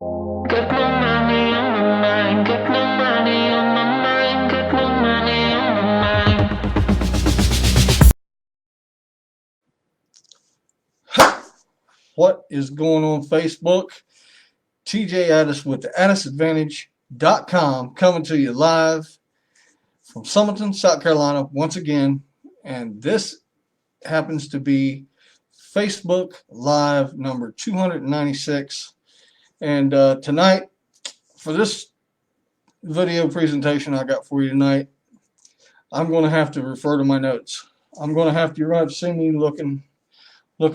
Got no money on my mind, got no money on my mind, got no money on my mind. What is going on Facebook? TJ Addis with the AddisAdvantage.com coming to you live from Summerton, South Carolina once again. And this happens to be Facebook Live number 296. And tonight, for this video presentation I got for you tonight, I'm going to have to refer to my notes. I'm going to have to, you're going to see me looking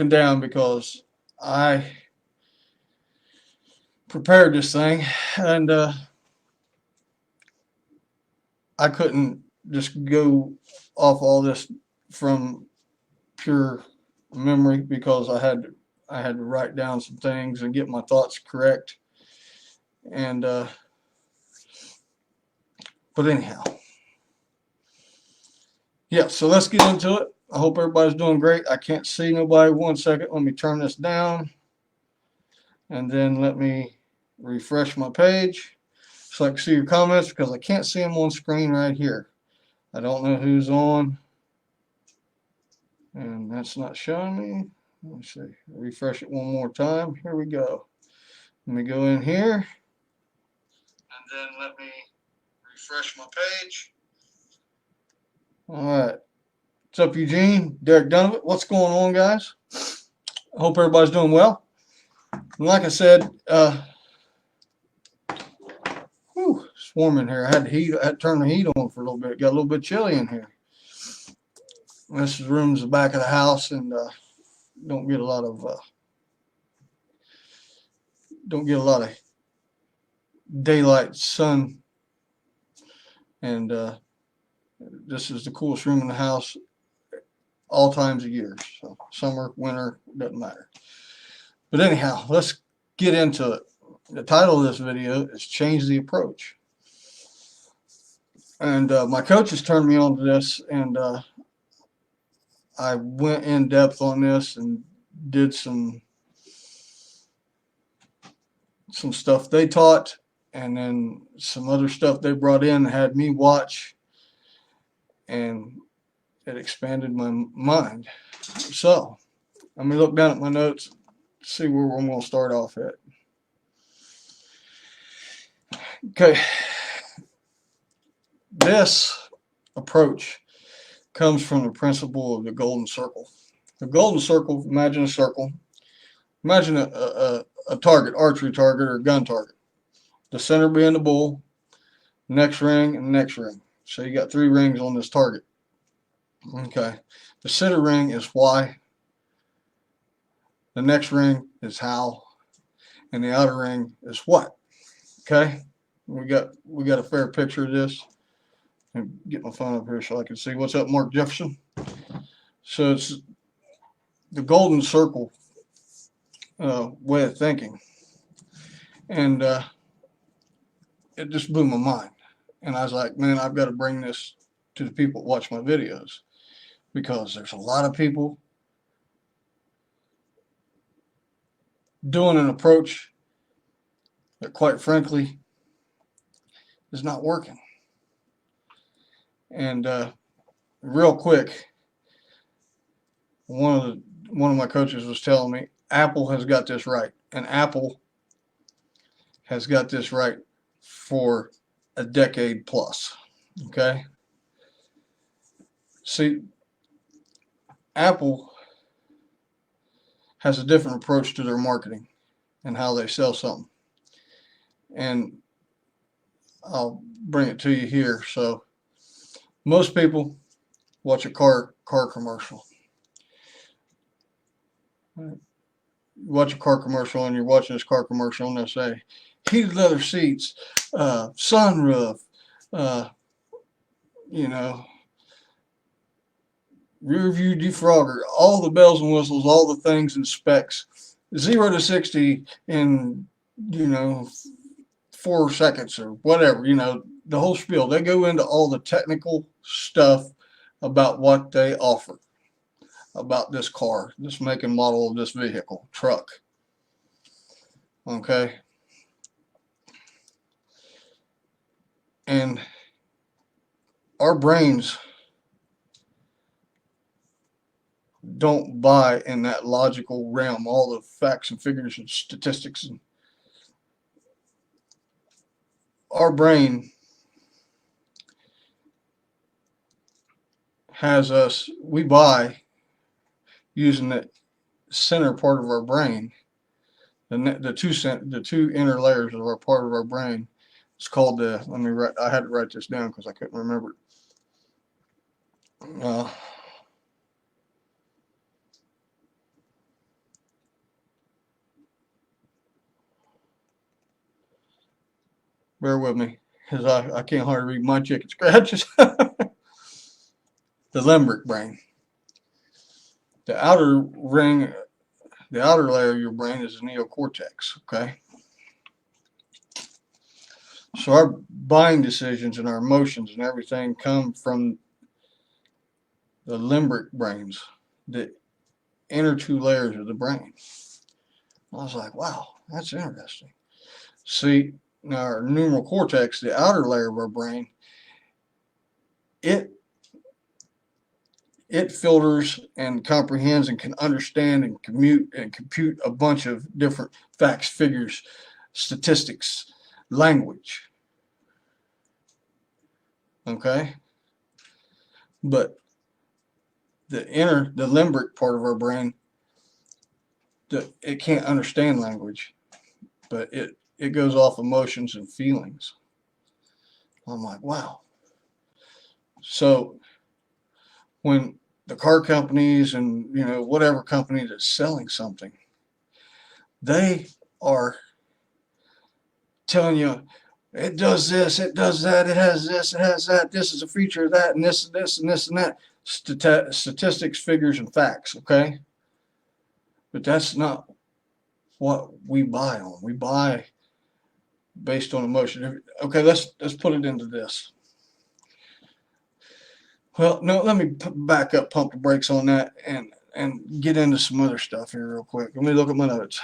down because I prepared this thing, and I couldn't just go off all this from pure memory because I had to write down some things and get my thoughts correct. And but anyhow, yeah. So let's get into it. I hope everybody's doing great. I can't see nobody. 1 second. Let me turn this down, and then let me refresh my page so I can see your comments because I can't see them on screen right here. I don't know who's on, and that's not showing me. Let me see. Refresh it one more time. Here we go. Let me go in here, and then let me refresh my page. All right. What's up, Eugene? Derek Donovan. What's going on, guys? I hope everybody's doing well. And like I said, it's warm in here. I had to turn the heat on for a little bit. It got a little bit chilly in here. This room's the back of the house, and don't get a lot of daylight sun, and this is the coolest room in the house all times of year. So summer, winter, doesn't matter. But anyhow, let's get into it. The title of this video is Change the Approach. And my coaches turned me on to this, and I went in depth on this and did some stuff they taught, and then some other stuff they brought in and had me watch, and it expanded my mind. So let me look down at my notes, see where I'm going to start off at. Okay, this approach comes from the principle of the golden circle. The golden circle, imagine a circle. Imagine a target, archery target or a gun target. The center being the bull, next ring, and next ring. So you got 3 rings on this target. Okay. The center ring is why. The next ring is how. And the outer ring is what. Okay. We got a fair picture of this. And get my phone up here so I can see. What's up, Mark Jefferson? So it's the golden circle way of thinking, and it just blew my mind. And I was like, man, I've got to bring this to the people that watch my videos, because there's a lot of people doing an approach that, quite frankly, is not working. And real quick, one of my coaches was telling me Apple has got this right, and Apple has got this right for a decade plus. Okay, see, Apple has a different approach to their marketing and how they sell something, and I'll bring it to you here. So most people watch a car commercial. Watch a car commercial, and you're watching this car commercial, and they say heated leather seats, sunroof, you know, rear view defrogger, all the bells and whistles, all the things and specs, 0 to 60 in 4 seconds or whatever, the whole spiel. They go into all the technical stuff about what they offer, about this car, this make and model of this vehicle, truck. Okay. And our brains don't buy in that logical realm, all the facts and figures and statistics. And our brain has us, we buy using the center part of our brain, the two inner layers of our part of our brain. It's called the, let me write, I had to write this down because I couldn't remember it. Bear with me, because I can't hardly read my chicken scratches. The limbic brain. The outer ring, the outer layer of your brain is the neocortex, okay? So our buying decisions and our emotions and everything come from the limbic brains, the inner two layers of the brain. I was like, wow, that's interesting. See, now our neural cortex, the outer layer of our brain, it filters and comprehends and can understand and compute a bunch of different facts, figures, statistics, language. Okay? But the limbic part of our brain, it can't understand language, but it goes off emotions and feelings. I'm like, wow. So when the car companies and whatever company that's selling something, they are telling you it does this, it does that, it has this, it has that, this is a feature of that, and this and this and this and that. Statistics, figures, and facts, okay? But that's not what we buy on. We buy based on emotion. Okay, let's put it into this. Well, no, let me back up, pump the brakes on that, and get into some other stuff here real quick. Let me look at my notes.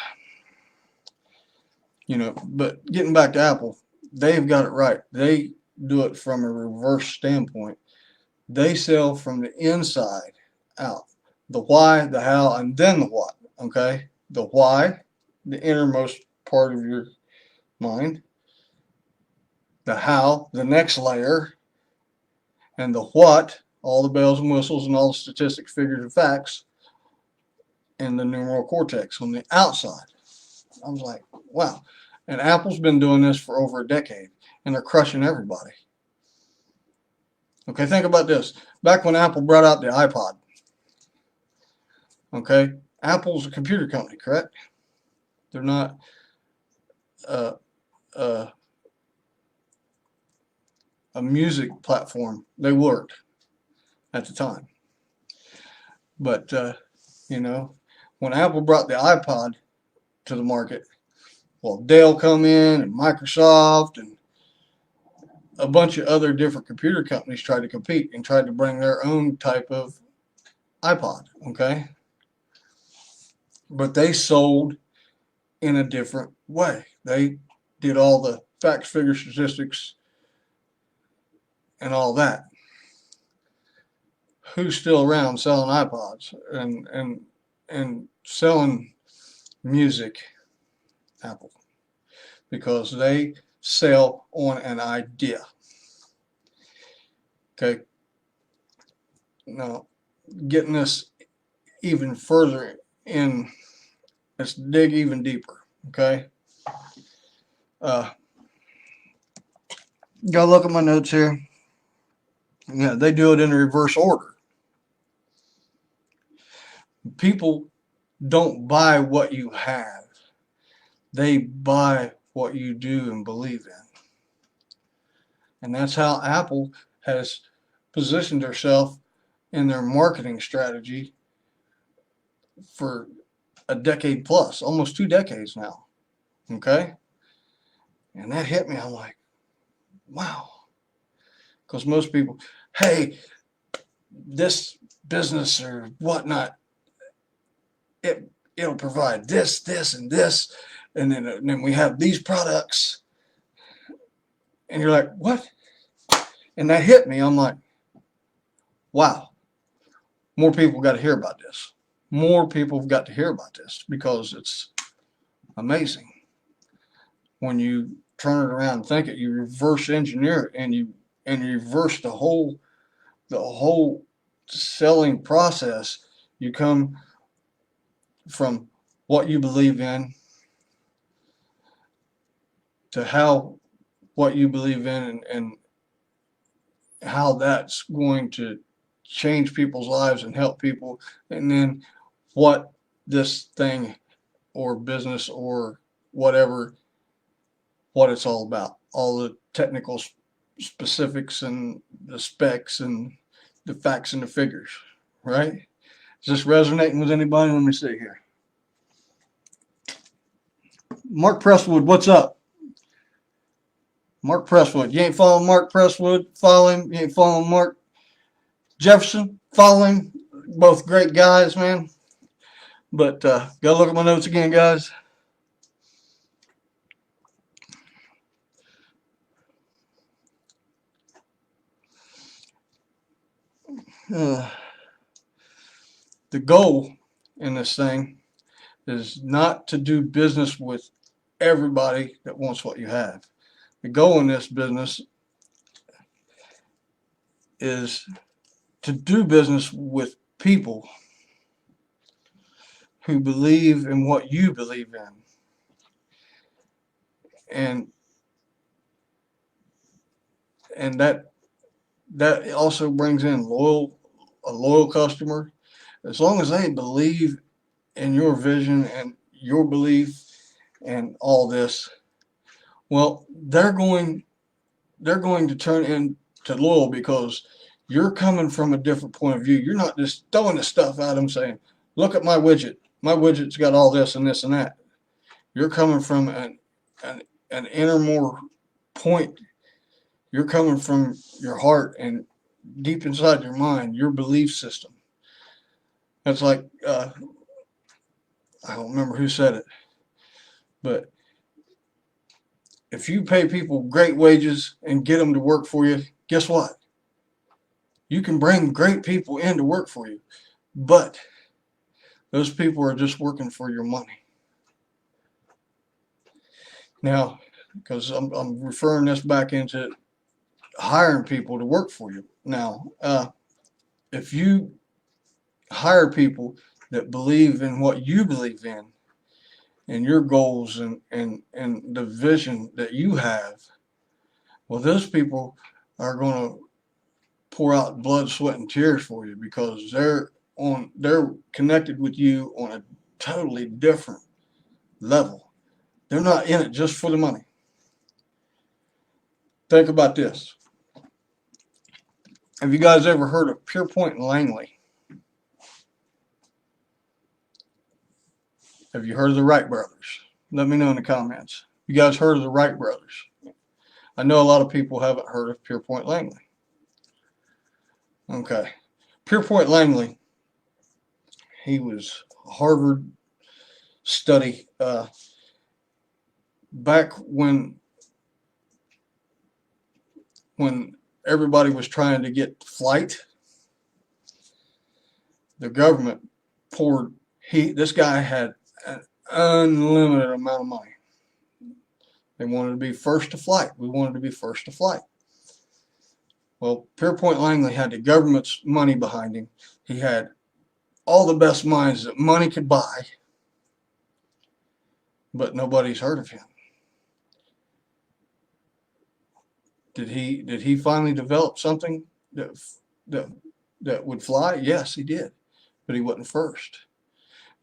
But getting back to Apple, they've got it right. They do it from a reverse standpoint. They sell from the inside out. The why, the how, and then the what. Okay? The why, the innermost part of your mind. The how, the next layer. And the what, all the bells and whistles and all the statistics, figures, and facts, and the neural cortex on the outside. I was like, wow. And Apple's been doing this for over a decade, and they're crushing everybody. Okay, think about this. Back when Apple brought out the iPod, okay, Apple's a computer company, correct? They're not a music platform. They weren't at the time. But, when Apple brought the iPod to the market, well, Dell come in and Microsoft and a bunch of other different computer companies tried to compete and tried to bring their own type of iPod, okay? But they sold in a different way. They did all the facts, figures, statistics, and all that. Who's still around selling iPods and selling music? Apple. Because they sell on an idea. Okay. Now, getting this even further in, let's dig even deeper. Okay. Gotta look at my notes here. Yeah, they do it in reverse order. People don't buy what you have. They buy what you do and believe in. And that's how Apple has positioned herself in their marketing strategy for a decade plus, almost 2 decades now. Okay? And that hit me. I'm like, wow. Because most people, hey, this business or whatnot, it'll provide this, this, and this. And then we have these products. And you're like, what? And that hit me. I'm like, wow, more people got to hear about this. More people have got to hear about this because it's amazing. When you turn it around and think it, you reverse engineer it, and you reverse the whole selling process. You come from what you believe in to how what you believe in, and how that's going to change people's lives and help people, and then what this thing or business or whatever, what it's all about, all the technical specifics and the specs and the facts and the figures, right? Is this resonating with anybody? Let me see here. Mark Presswood, what's up? Mark Presswood. You ain't following Mark Presswood? Follow him. You ain't following Mark Jefferson? Follow him. Both great guys, man. But gotta look at my notes again, guys. The goal in this thing is not to do business with everybody that wants what you have. The goal in this business is to do business with people who believe in what you believe in. And that also brings in a loyal customer. As long as they believe in your vision and your belief and all this, well, they're going to turn into loyal because you're coming from a different point of view. You're not just throwing the stuff at them saying, look at my widget. My widget's got all this and this and that. You're coming from an inner more point. You're coming from your heart and deep inside your mind, your belief system. That's like, I don't remember who said it, but if you pay people great wages and get them to work for you, guess what? You can bring great people in to work for you, but those people are just working for your money. Now, because I'm referring this back into hiring people to work for you. Now, if you hire people that believe in what you believe in and your goals and the vision that you have, well, those people are going to pour out blood, sweat, and tears for you because they're connected with you on a totally different level. They're not in it just for the money. Think about this. Have you guys ever heard of Pierpoint and Langley? Have you heard of the Wright brothers? Let me know in the comments. You guys heard of the Wright brothers? I know a lot of people haven't heard of Pierpoint Langley. Okay. Pierpoint Langley, he was a Harvard study back when everybody was trying to get flight. The government poured, this guy had an unlimited amount of money. They wanted to be first to flight. We wanted to be first to flight. Well, Pierpoint Langley had the government's money behind him. He had all the best minds that money could buy, but nobody's heard of him. Did he finally develop something that would fly? Yes, he did, but he wasn't first.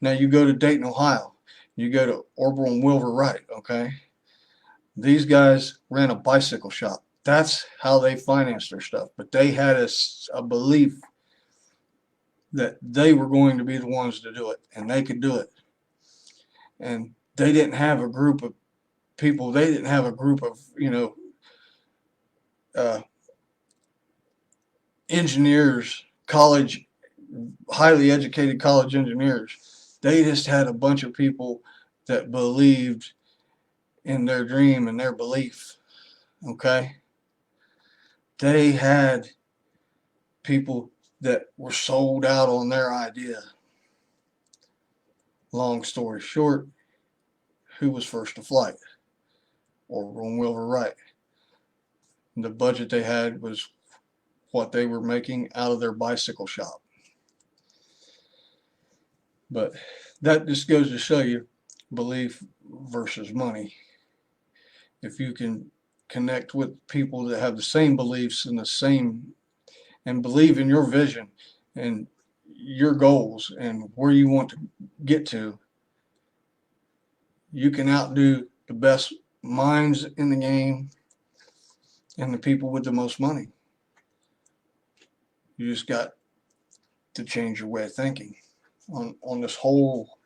Now you go to Dayton, Ohio. You go to Orville and Wilbur Wright, okay? These guys ran a bicycle shop. That's how they financed their stuff. But they had a belief that they were going to be the ones to do it, and they could do it. And they didn't have a group of people. They didn't have a group of, engineers, highly educated college engineers. They just had a bunch of people that believed in their dream and their belief. Okay? They had people that were sold out on their idea. Long story short, who was first to flight? Or wrong Wilbur Wright. The budget they had was what they were making out of their bicycle shop. But that just goes to show you belief versus money. If you can connect with people that have the same beliefs and the same and believe in your vision and your goals and where you want to get to, you can outdo the best minds in the game and the people with the most money. You just got to change your way of thinking on this whole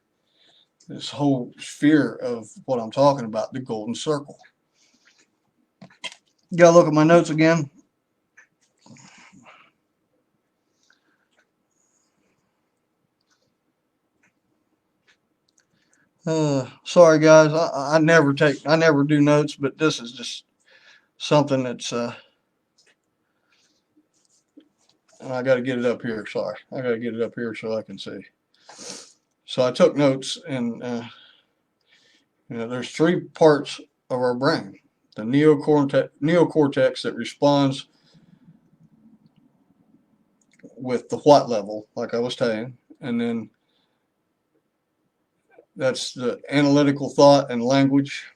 sphere of what I'm talking about, the golden circle. You gotta look at my notes again. Sorry guys, I never do notes, but this is just something that's and I got to get it up here. Sorry, I got to get it up here so I can see. So I took notes, and there's three parts of our brain: the neocortex that responds with the what level, like I was saying, and then that's the analytical thought and language.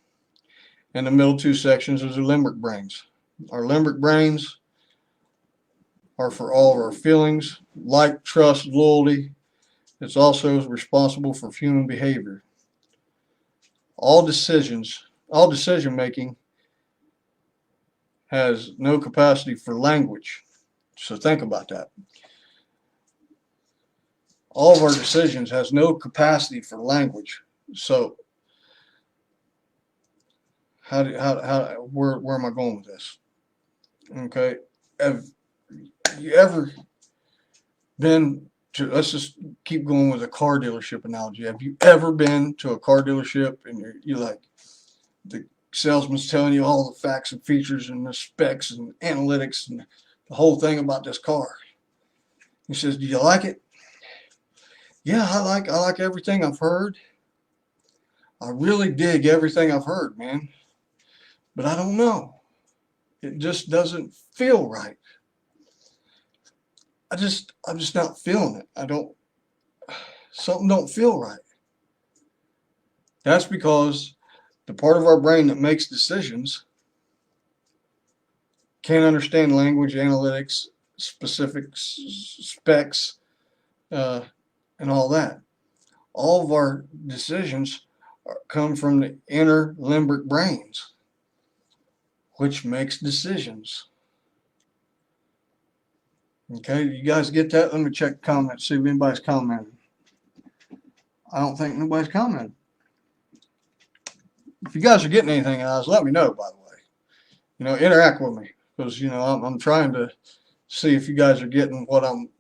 And the middle two sections are the limbic brains. Our limbic brains are for all of our feelings, like, trust, loyalty. It's also responsible for human behavior. All decision making has no capacity for language. So think about that. All of our decisions has no capacity for language. So where am I going with this? Okay. Have you ever been to, let's just keep going with a car dealership analogy. Have you ever been to a car dealership and you're like, the salesman's telling you all the facts and features and the specs and analytics and the whole thing about this car. He says, do you like it? Yeah, I like everything I've heard. I really dig everything I've heard, man. But I don't know. It just doesn't feel right. I'm just not feeling it. Something don't feel right. That's because the part of our brain that makes decisions can't understand language, analytics, specifics, specs, and all that. All of our decisions come from the inner limbic brains, which makes decisions. Okay, you guys get that? Let me check the comments, see if anybody's commented. I don't think nobody's commented. If you guys are getting anything out of this, let me know, by the way. Interact with me, because, I'm trying to see if you guys are getting what I'm,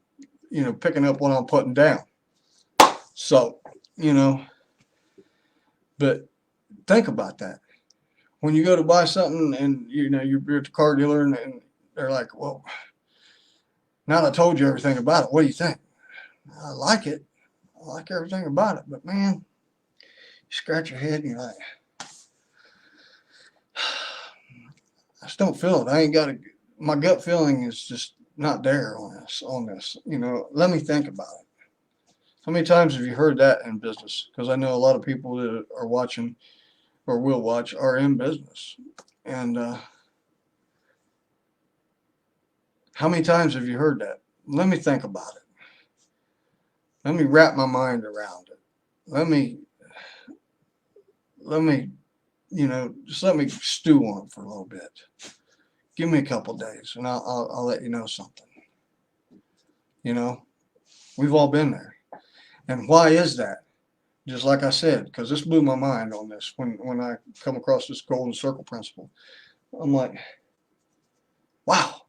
picking up what I'm putting down. So, but think about that. When you go to buy something and, you're at the car dealer and they're like, well, now that I told you everything about it, what do you think? I like it. I like everything about it. But, man, you scratch your head and you're like, I just don't feel it. I ain't got my gut feeling is just not there on this. Let me think about it. How many times have you heard that in business? Because I know a lot of people that are watching or will watch are in business. And how many times have you heard that? Let me think about it. Let me wrap my mind around it. Let me, just let me stew on it for a little bit. Give me a couple days and I'll let you know something. We've all been there. And why is that? Just like I said, because this blew my mind on this when I come across this golden circle principle. I'm like, wow.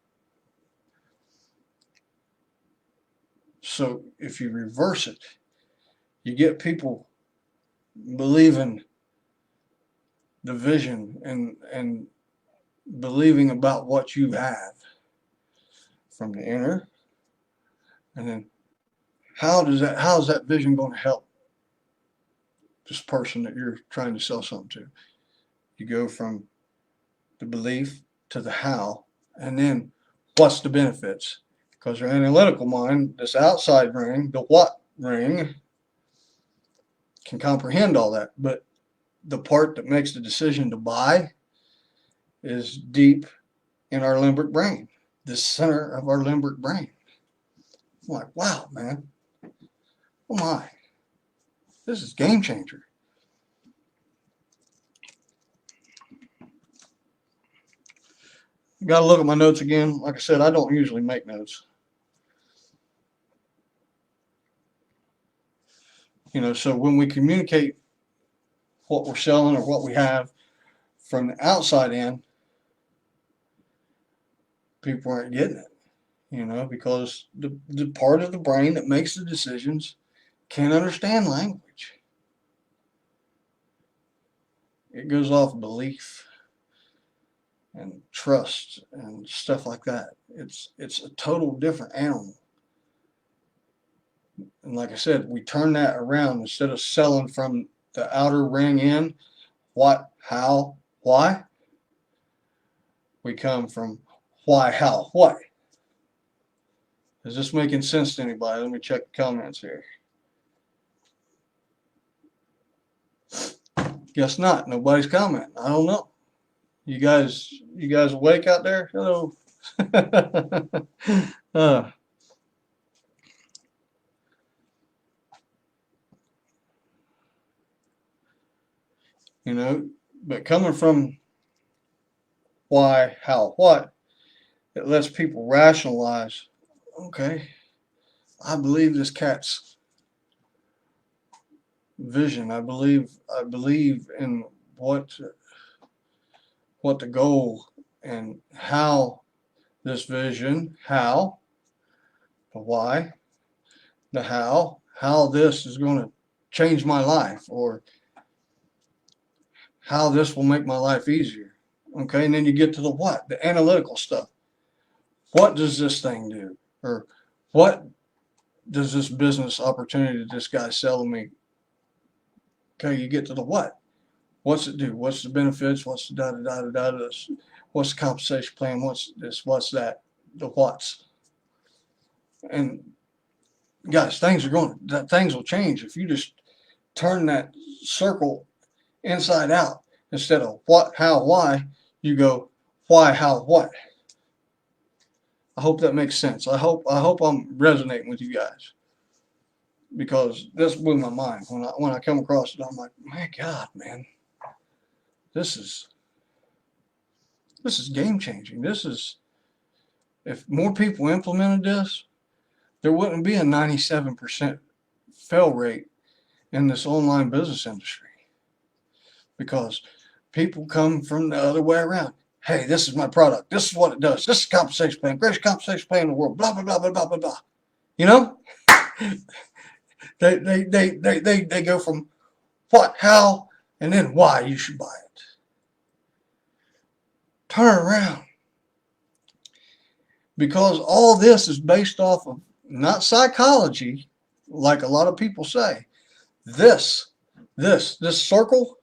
So if you reverse it, you get people believing the vision and believing about what you have. from the inner, and then how is that vision going to help this person that you're trying to sell something to? You go from the belief to the how, and then what's the benefits? Because your analytical mind, this outside ring, the what ring, can comprehend all that, but the part that makes the decision to buy is deep in our limbic brain, the center of our limbic brain. I'm like, wow, man. Oh my. This is game changer. Got to look at my notes again. Like I said, I don't usually make notes. You know, so when we communicate what we're selling or what we have from the outside in, people aren't getting it, you know, because the part of the brain that makes the decisions can't understand language. It goes off belief and trust and stuff like that. It's a total different animal. And like I said, we turn that around. Instead of selling from the outer ring in, what, how, why, we come from why, how, what. Is this making sense to anybody? Let me check the comments here. Guess not. Nobody's commenting. I don't know. You guys awake out there? Hello. You know, but coming from why, how, what, it lets people rationalize. Okay, I believe this cat's vision. I believe in what the goal and how this vision, how, the why, the how this is going to change my life, or how this will make my life easier. Okay, and then you get to the what, the analytical stuff. What does this thing do? Or what does this business opportunity that this guy's selling me? Okay, you get to the what. What's it do? What's the benefits? What's the da-da-da-da-da? What's the compensation plan? What's this? What's that? The what's. And guys, things will change if you just turn that circle inside out. Instead of what, how, why, you go why, how, what. I hope that makes sense. I hope I'm resonating with you guys, because this blew my mind when I come across it. I'm like, my God, man, this is game changing. This is, if more people implemented this, there wouldn't be a 97% fail rate in this online business industry, because people come from the other way around. Hey, this is my product. This is what it does. This is compensation plan. Greatest compensation plan in the world. Blah, blah, blah, blah, blah, blah, blah. You know? They go from what, how, and then why you should buy it. Turn around. Because all this is based off of not psychology, like a lot of people say. This circle,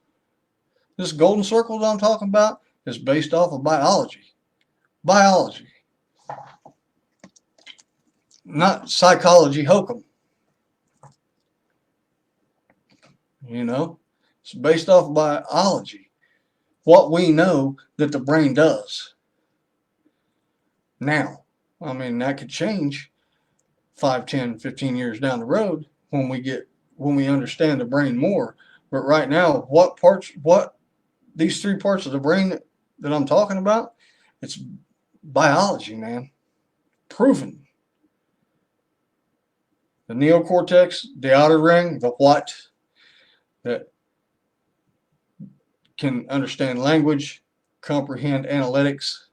this golden circle that I'm talking about, is based off of biology. Biology. Not psychology hokum. You know? It's based off of biology. What we know that the brain does. Now, I mean, that could change 5, 10, 15 years down the road when we understand the brain more. But right now, these 3 parts of the brain that I'm talking about, it's biology, man. Proven. The neocortex, the outer ring, the what, that can understand language, comprehend analytics,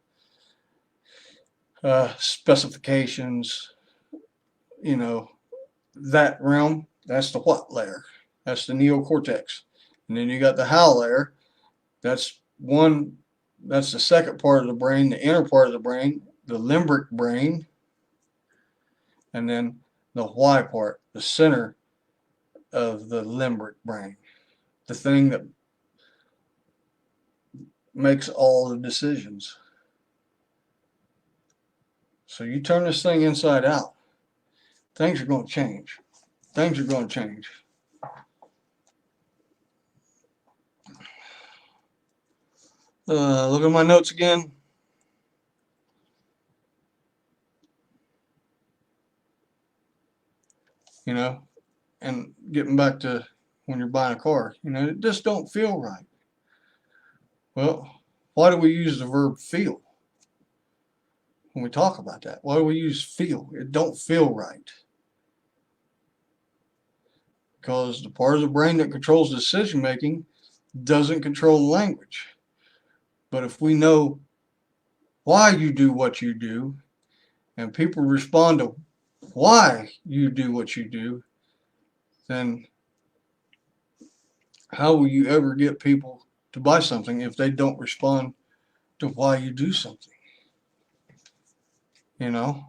specifications, you know, that realm, that's the what layer. That's the neocortex. And then you got the how layer. That's the second part of the brain, the inner part of the brain, the limbic brain. And then the why part, the center of the limbic brain, the thing that makes all the decisions. So you turn this thing inside out, things are going to change. Things are going to change. Look at my notes again. You know, and getting back to when you're buying a car, you know, it just don't feel right. Well, why do we use the verb feel when we talk about that? Why do we use feel? It don't feel right. Because the part of the brain that controls decision making doesn't control the language. But if we know why you do what you do, and people respond to why you do what you do, then how will you ever get people to buy something if they don't respond to why you do something? You know?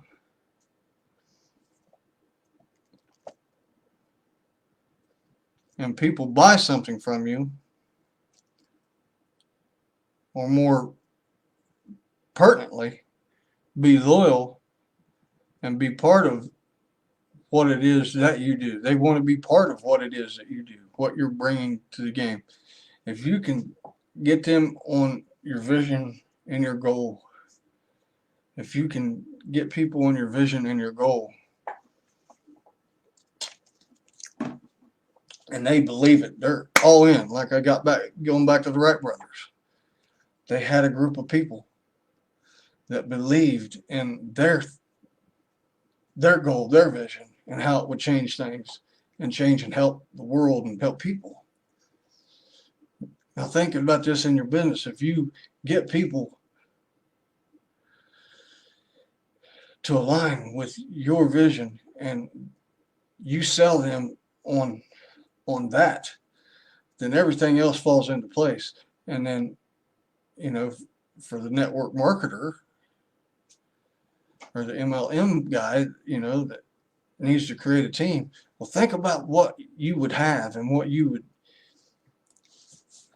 And people buy something from you, or more pertinently, be loyal and be part of what it is that you do. They want to be part of what it is that you do, what you're bringing to the game. If you can get them on your vision and your goal, if you can get people on your vision and your goal, and they believe it, they're all in. Like I got back, going back to the Wright brothers. They had a group of people that believed in their goal, their vision, and how it would change things and change and help the world and help people. Now thinking about this in your business, if you get people to align with your vision and you sell them on that, then everything else falls into place. And then, you know, for the network marketer or the MLM guy, you know, that needs to create a team, well, think about what you would have and what you would,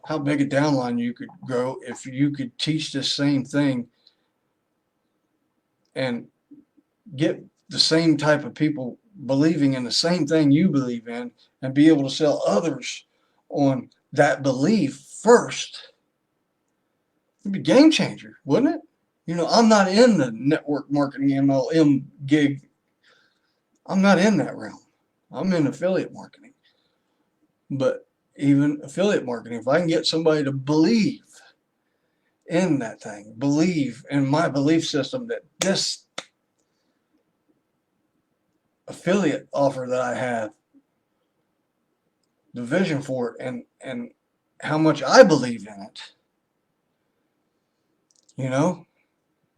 how big a downline you could grow if you could teach the same thing and get the same type of people believing in the same thing you believe in and be able to sell others on that belief first. It'd be a game changer, wouldn't it? You know, I'm not in the network marketing MLM gig. I'm not in that realm. I'm in affiliate marketing. But even affiliate marketing, if I can get somebody to believe in that thing, believe in my belief system that this affiliate offer that I have, the vision for it, and how much I believe in it, you know,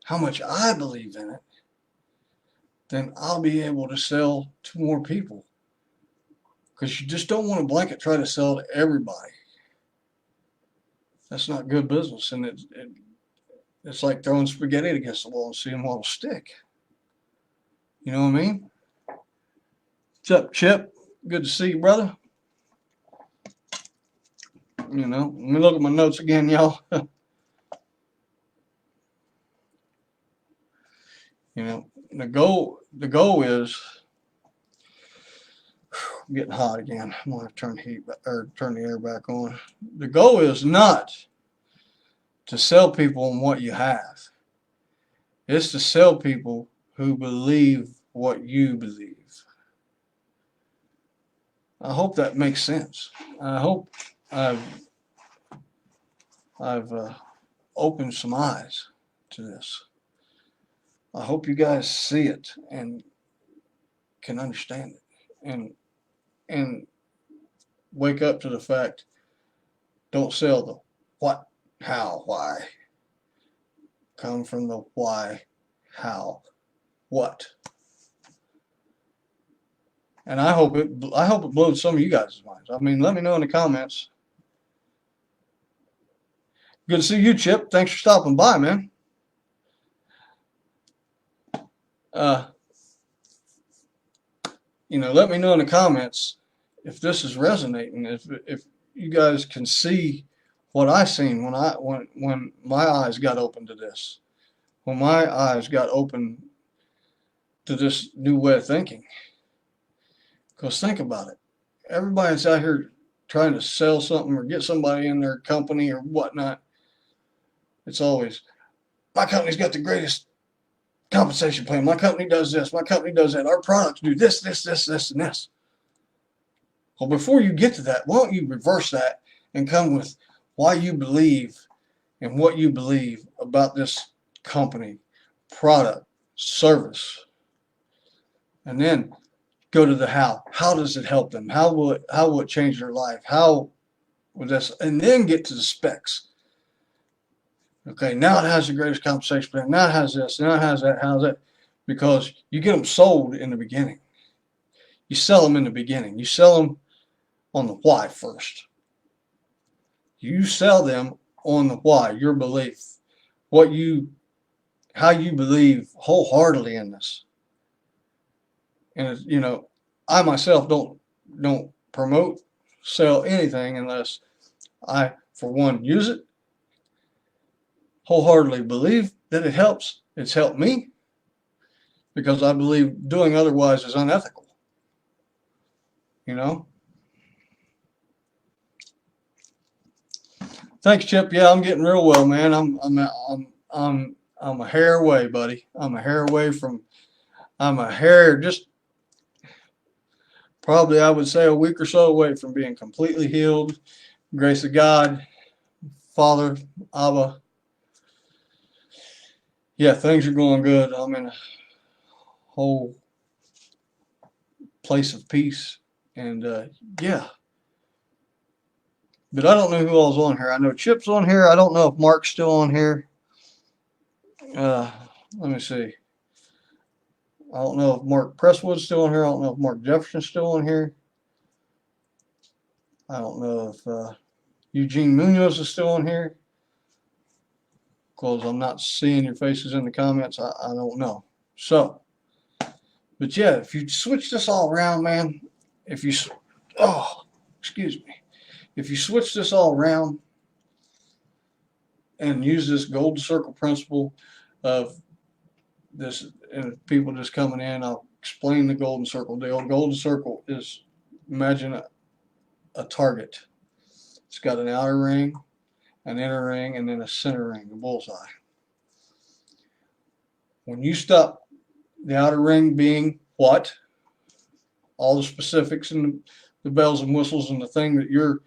how much I believe in it, then I'll be able to sell to more people. Because you just don't want to blanket try to sell to everybody. That's not good business, and it's like throwing spaghetti against the wall and seeing what'll stick. You know what I mean? What's up, Chip? Good to see you, brother. You know, let me look at my notes again, y'all. You know, the goal is, I'm getting hot again. I'm gonna have to turn the heat or turn the air back on. The goal is not to sell people on what you have. It's to sell people who believe what you believe. I hope that makes sense. I hope I've opened some eyes to this. I hope you guys see it and can understand it and wake up to the fact, don't sell the what, how, why. Come from the why, how, what. And I hope it blows some of you guys' minds. I mean, let me know in the comments. Good to see you, Chip. Thanks for stopping by, man. let me know in the comments if this is resonating. If you guys can see what I seen when my eyes got open to this, when my eyes got open to this new way of thinking. Because think about it. Everybody's out here trying to sell something or get somebody in their company or whatnot. It's always, my company's got the greatest compensation plan. My company does this. My company does that. Our products do this, this, this, this, and this. Well, before you get to that, why don't you reverse that and come with why you believe and what you believe about this company, product, service, and then go to the how. How does it help them? How will it change their life? How will this? And then get to the specs. Okay, now it has the greatest compensation plan. Now it has this. Now it has that. How's that? Because you get them sold in the beginning. You sell them in the beginning. You sell them on the why first. You sell them on the why, your belief, how you believe wholeheartedly in this. And I myself don't promote, sell anything unless I, for one, use it, wholeheartedly believe that it helps. It's helped me because I believe doing otherwise is unethical. Thanks, Chip. Yeah, I'm getting real well, man. I'm a hair away, buddy. I'm a hair just probably, I would say, a week or so away from being completely healed. Grace of God, Father, Abba. Yeah, things are going good. I'm in a whole place of peace, and yeah. But I don't know who all's on here. I know Chip's on here. I don't know if Mark's still on here. Let me see. I don't know if Mark Presswood's still on here. I don't know if Mark Jefferson's still on here. I don't know if Eugene Munoz is still on here. Because I'm not seeing your faces in the comments. I don't know. So, but yeah, if you switch this all around, man, if you switch this all around and use this golden circle principle of this, and people just coming in, I'll explain the golden circle deal. Golden circle is, imagine a target. It's got an outer ring, an inner ring, and then a center ring, a bullseye. When you stop the outer ring being what? All the specifics and the bells and whistles and the thing that your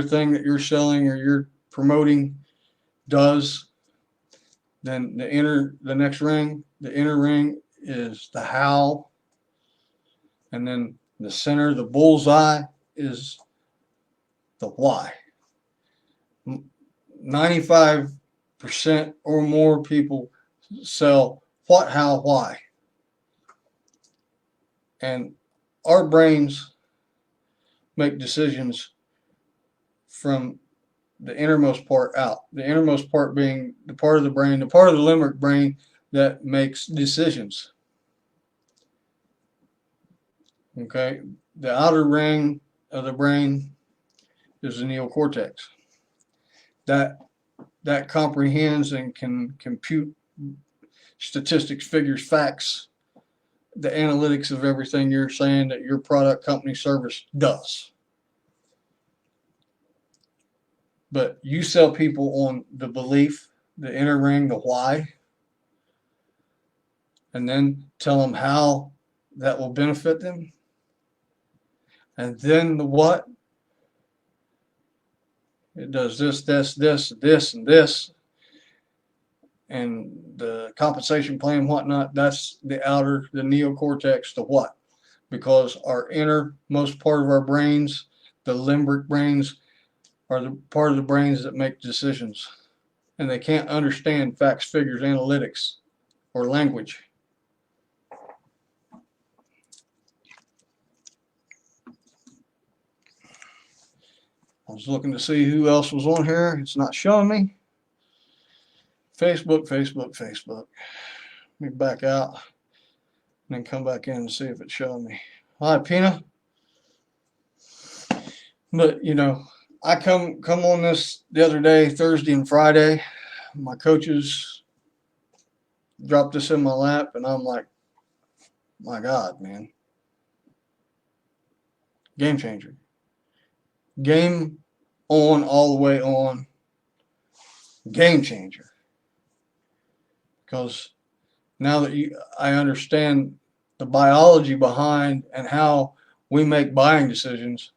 thing that you're selling or you're promoting does, then the next ring, the inner ring, is the how, and then the center, the bullseye, is the why. 95% or more people sell what, how, why. And our brains make decisions from the innermost part out. The innermost part being the part of the brain, the part of the limbic brain that makes decisions. Okay? The outer ring of the brain is the neocortex. That comprehends and can compute statistics, figures, facts, the analytics of everything you're saying that your product, company, service does. But you sell people on the belief, the inner ring, the why, and then tell them how that will benefit them. And then the what. It does this, this, this, this, and this. And the compensation plan, whatnot, that's the outer, the neocortex, the what. Because our innermost part of our brains, the limbic brains, are the part of the brains that make decisions. And they can't understand facts, figures, analytics, or language. I was looking to see who else was on here. It's not showing me. Facebook. Let me back out and then come back in and see if it's showing me. Hi, Pina. But you know, I come on this the other day, Thursday and Friday. My coaches dropped this in my lap, and I'm like, my God, man, game changer, game on all the way on, game changer. Because now that I understand the biology behind and how we make buying decisions,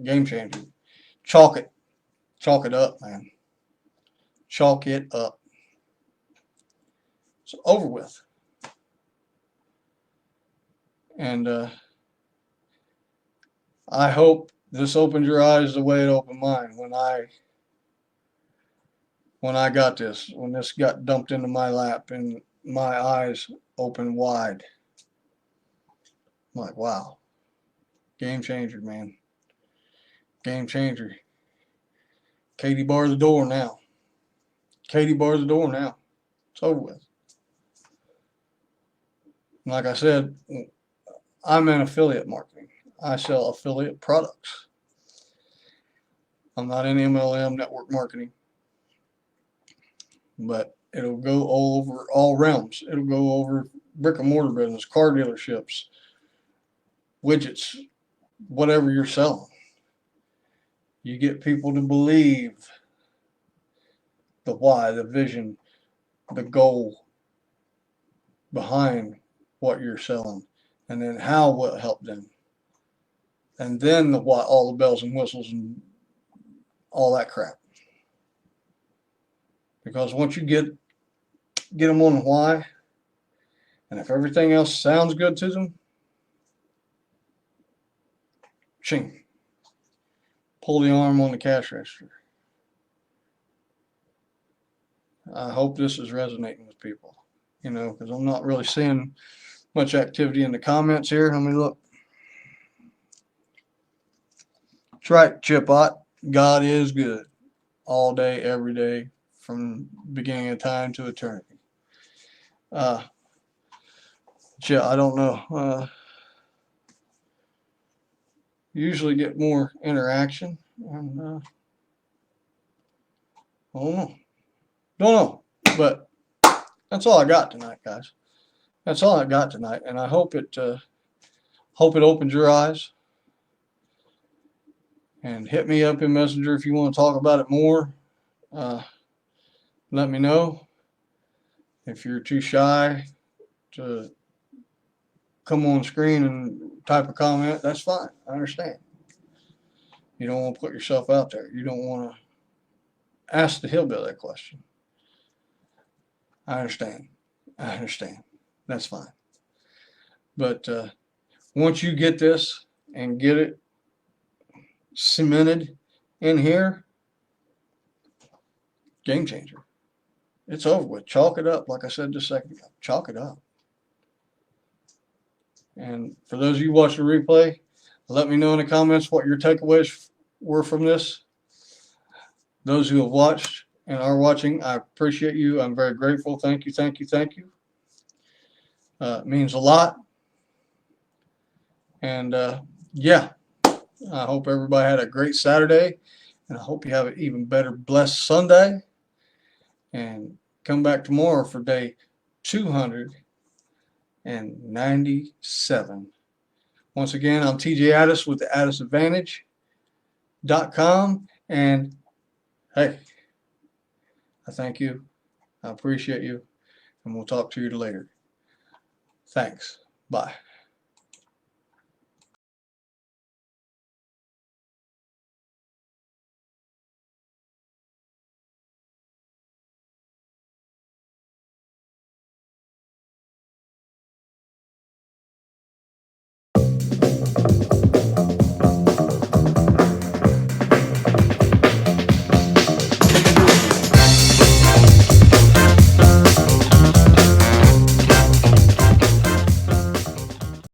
game changer. Chalk it up, man. Chalk it up. It's over with. And I hope this opened your eyes the way it opened mine when I got this, when this got dumped into my lap and my eyes opened wide. I'm like, wow, game changer, man. Game changer. Katie bar the door now. Katie bar the door now. It's over with. And like I said, I'm in affiliate marketing. I sell affiliate products. I'm not in MLM network marketing, but it'll go all over all realms. It'll go over brick and mortar business, car dealerships, widgets, whatever you're selling. You get people to believe the why, the vision, the goal behind what you're selling, and then how will it help them, and then the why, all the bells and whistles and all that crap. Because once you get them on the why, and if everything else sounds good to them, ching, pull the arm on the cash register. I hope this is resonating with people, you know, because I'm not really seeing much activity in the comments here. Let me look. That's right, Chipot. God is good all day, every day, from beginning of time to eternity. I don't know. Usually get more interaction, and I don't know, but that's all I got tonight, guys. That's all I got tonight, and I hope it opens your eyes. And hit me up in Messenger if you want to talk about it more. Let me know. If you're too shy to come on screen and type a comment, that's fine. I understand. You don't want to put yourself out there. You don't want to ask the hillbilly that question. I understand. I understand. That's fine. But once you get this and get it cemented in here, game changer. It's over with. Chalk it up, like I said just a second ago. Chalk it up. And for those of you watching the replay, let me know in the comments what your takeaways were from this. Those who have watched and are watching, I appreciate you. I'm very grateful. Thank you, thank you, thank you. It means a lot. And yeah, I hope everybody had a great Saturday. And I hope you have an even better blessed Sunday. And come back tomorrow for day 297. Once again, I'm TJ Addis with the AddisAdvantage.com. And hey, I thank you. I appreciate you. And we'll talk to you later. Thanks. Bye.